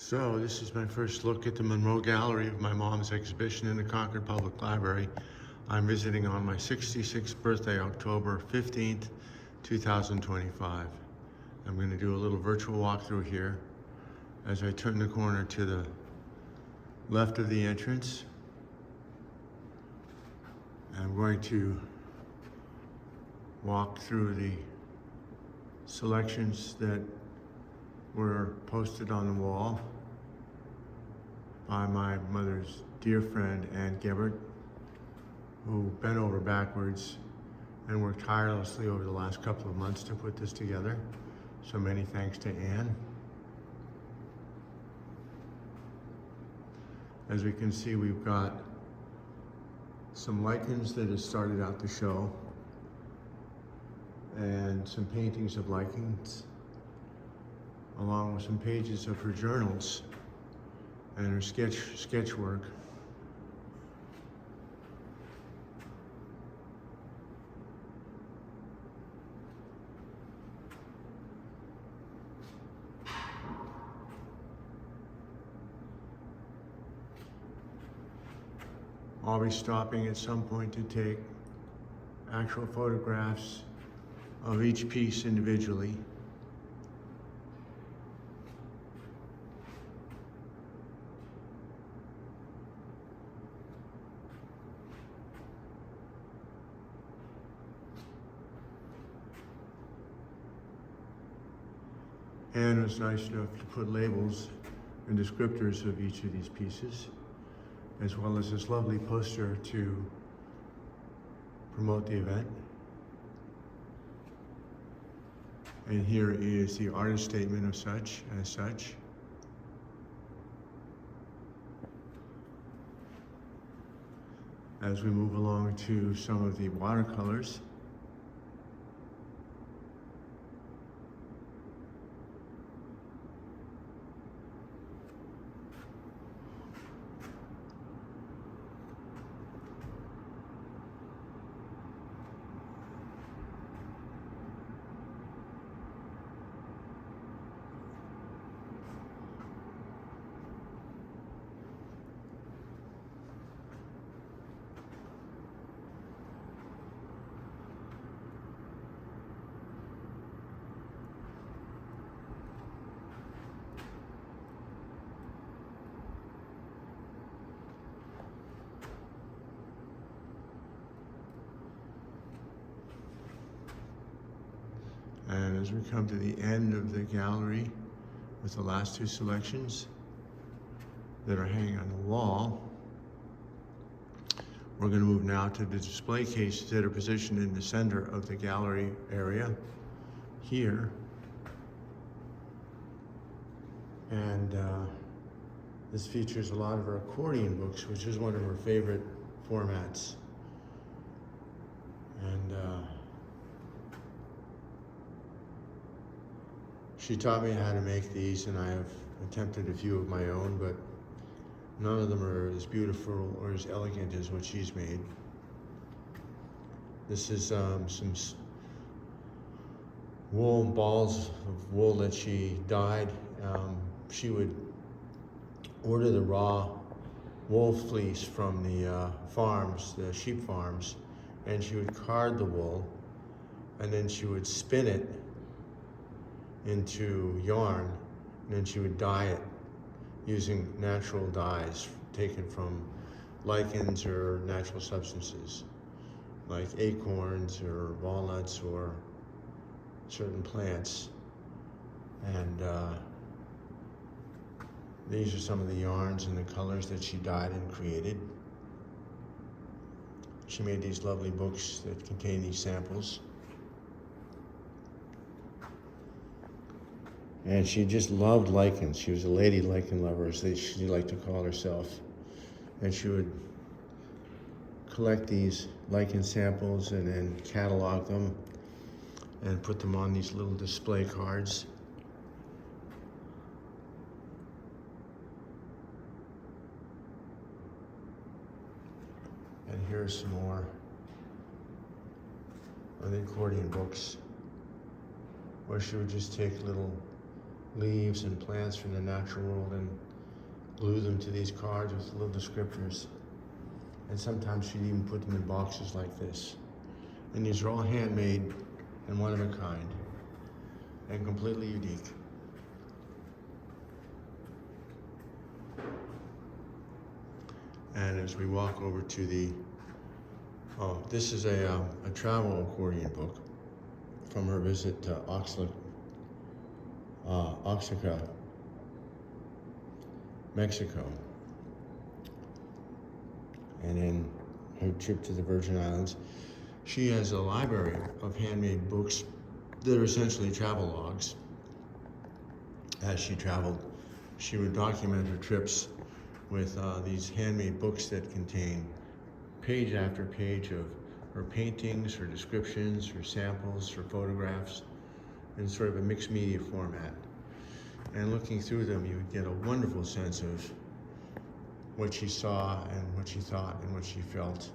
So this is my first look at the Monroe Gallery of my mom's exhibition in the Concord Public Library. I'm visiting on my 66th birthday, October 15th, 2025. I'm going to do a little virtual walkthrough here. As I turn the corner to the left of the entrance, I'm going to walk through the selections that were posted on the wall by my mother's dear friend, Ann Gibbert, who bent over backwards and worked tirelessly over the last couple of months to put this together. So many thanks to Ann. As we can see, we've got some lichens that have started out the show and some paintings of lichens, along with some pages of her journals and her sketch work. I'll be stopping at some point to take actual photographs of each piece individually. Anne was nice enough to put labels and descriptors of each of these pieces, as well as this lovely poster to promote the event. And here is the artist statement of such. As we move along to some of the watercolors, and as we come to the end of the gallery with the last two selections that are hanging on the wall, we're going to move now to the display cases that are positioned in the center of the gallery area here. And this features a lot of her accordion books, which is one of her favorite formats. And she taught me how to make these, and I have attempted a few of my own, but none of them are as beautiful or as elegant as what she's made. This is some wool balls of wool that she dyed. She would order the raw wool fleece from the farms, the sheep farms, and she would card the wool, and then she would spin it into yarn, and then she would dye it using natural dyes taken from lichens or natural substances like acorns or walnuts or certain plants. And these are some of the yarns and the colors that she dyed and created. She made these lovely books that contain these samples. And she just loved lichens. She was a lady lichen lover, as she liked to call herself. And she would collect these lichen samples and then catalog them and put them on these little display cards. And here's some more of the accordion books, where she would just take little leaves and plants from the natural world and glue them to these cards with little descriptors. And sometimes she'd even put them in boxes like this. And these are all handmade and one of a kind and completely unique. And as we walk over to the, this is a travel accordion book from her visit to Oaxaca, Mexico. And in her trip to the Virgin Islands, she has a library of handmade books that are essentially travel logs. As she traveled, she would document her trips with these handmade books that contain page after page of her paintings, her descriptions, her samples, her photographs, in sort of a mixed media format. And looking through them, you would get a wonderful sense of what she saw and what she thought and what she felt.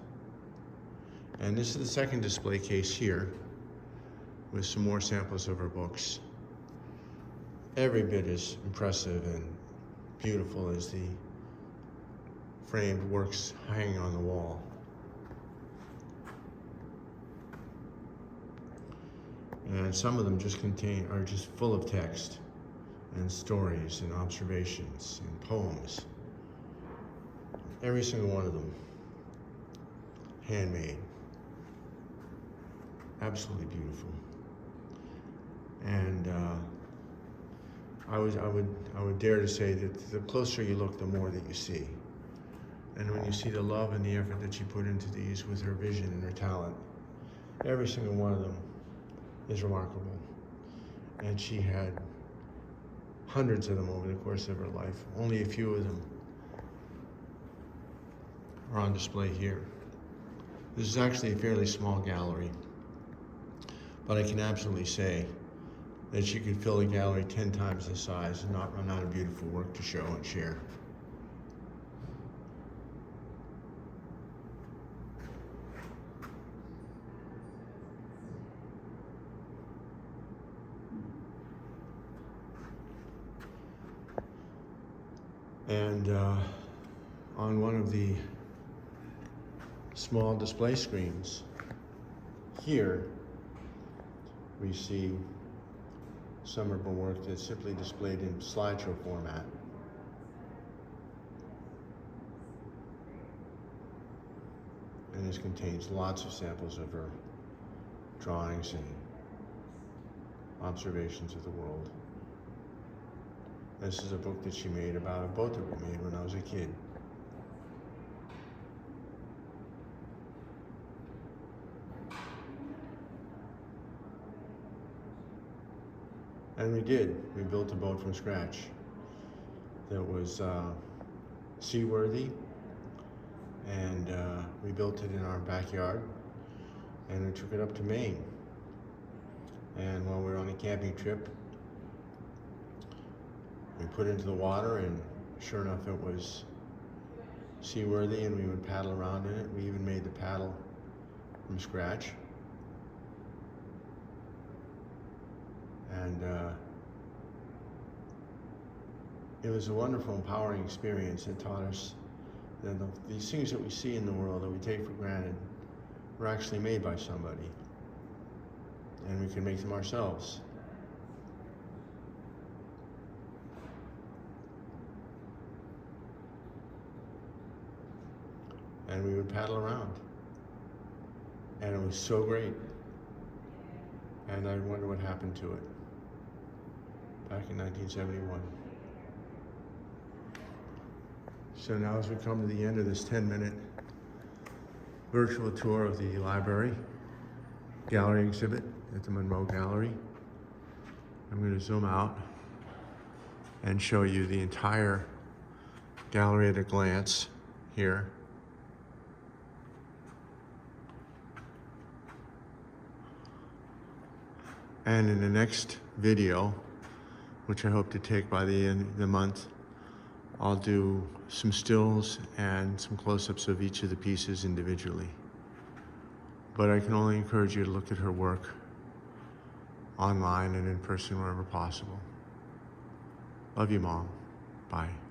And this is the second display case here with some more samples of her books. Every bit as impressive and beautiful as the framed works hanging on the wall. And some of them are just full of text and stories and observations and poems. Every single one of them handmade. Absolutely beautiful. And I would dare to say that the closer you look, the more that you see. And when you see the love and the effort that she put into these with her vision and her talent, every single one of them is remarkable. And she had hundreds of them over the course of her life. Only a few of them are on display here. This is actually a fairly small gallery, but I can absolutely say that she could fill a gallery 10 times the size and not run out of beautiful work to show and share. And on one of the small display screens here, we see some of her work that's simply displayed in slideshow format. And this contains lots of samples of her drawings and observations of the world. This is a book that she made about a boat that we made when I was a kid. And we did. We built a boat from scratch that was seaworthy, and we built it in our backyard, and we took it up to Maine. And while we were on a camping trip, we put it into the water, and sure enough, it was seaworthy, and we would paddle around in it. We even made the paddle from scratch. And it was a wonderful, empowering experience that taught us that these things that we see in the world that we take for granted were actually made by somebody, and we can make them ourselves. And we would paddle around, and it was so great. And I wonder what happened to it back in 1971. So now as we come to the end of this 10-minute virtual tour of the library gallery exhibit at the Monroe Gallery, I'm going to zoom out and show you the entire gallery at a glance here. And in the next video, which I hope to take by the end of the month, I'll do some stills and some close-ups of each of the pieces individually. But I can only encourage you to look at her work online and in person wherever possible. Love you, Mom. Bye.